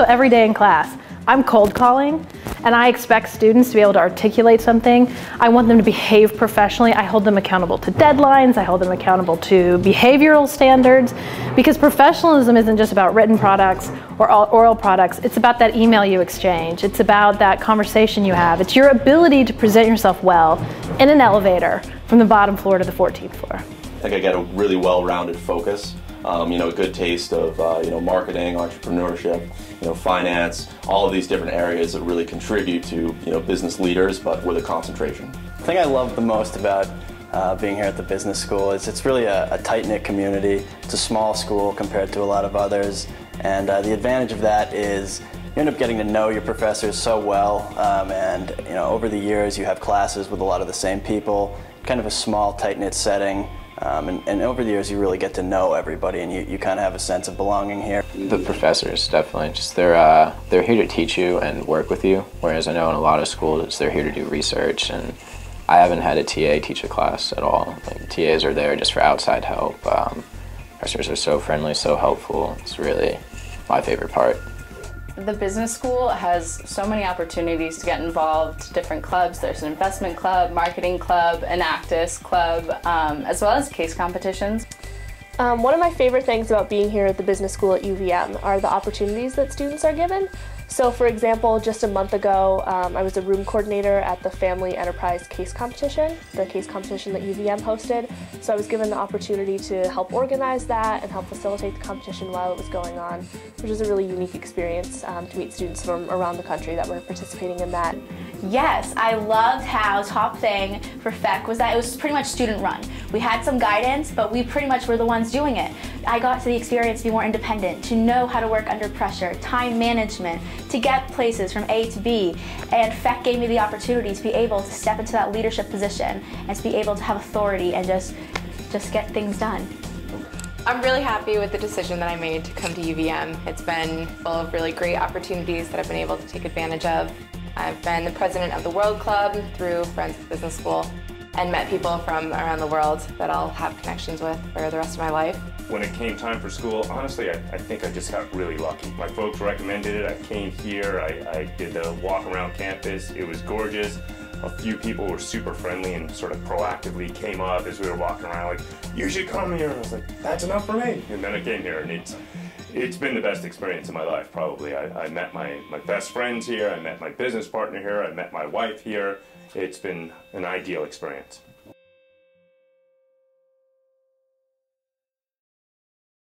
every day in class, I'm cold calling, and I expect students to be able to articulate something. I want them to behave professionally. I hold them accountable to deadlines. I hold them accountable to behavioral standards, because professionalism isn't just about written products or oral products. It's about that email you exchange. It's about that conversation you have. It's your ability to present yourself well in an elevator from the bottom floor to the 14th floor. I think I get a really well-rounded focus. A good taste of marketing, entrepreneurship, finance, all of these different areas that really contribute to business leaders, but with a concentration. The thing I love the most about being here at the business school is it's really a tight-knit community. It's a small school compared to a lot of others, and the advantage of that is you end up getting to know your professors so well, and over the years you have classes with a lot of the same people, kind of a small tight-knit setting. And over the years you really get to know everybody, and you kind of have a sense of belonging here. The professors, definitely. Just they're here to teach you and work with you, whereas I know in a lot of schools they're here to do research, and I haven't had a TA teach a class at all. Like, TAs are there just for outside help. Professors are so friendly, so helpful. It's really my favorite part. The business school has so many opportunities to get involved, different clubs. There's an investment club, marketing club, an Actus club, as well as case competitions. One of my favorite things about being here at the business school at UVM are the opportunities that students are given. So for example, just a month ago, I was a room coordinator at the Family Enterprise Case Competition, the case competition that UVM hosted. So I was given the opportunity to help organize that and help facilitate the competition while it was going on, which was a really unique experience to meet students from around the country that were participating in that. Yes, I loved how top thing for FEC was that it was pretty much student run. We had some guidance, but we pretty much were the ones doing it. I got to the experience to be more independent, to know how to work under pressure, time management, to get places from A to B, and FEC gave me the opportunity to be able to step into that leadership position and to be able to have authority and just get things done. I'm really happy with the decision that I made to come to UVM. It's been full of really great opportunities that I've been able to take advantage of. I've been the president of the World Club through Friends of Business School and met people from around the world that I'll have connections with for the rest of my life. When it came time for school, honestly, I think I just got really lucky. My folks recommended it. I came here, I did the walk around campus. It was gorgeous. A few people were super friendly and sort of proactively came up as we were walking around, like, you should come here. And I was like, that's enough for me. And then I came here, and it's been the best experience of my life, probably. I met my best friends here, I met my business partner here, I met my wife here. It's been an ideal experience.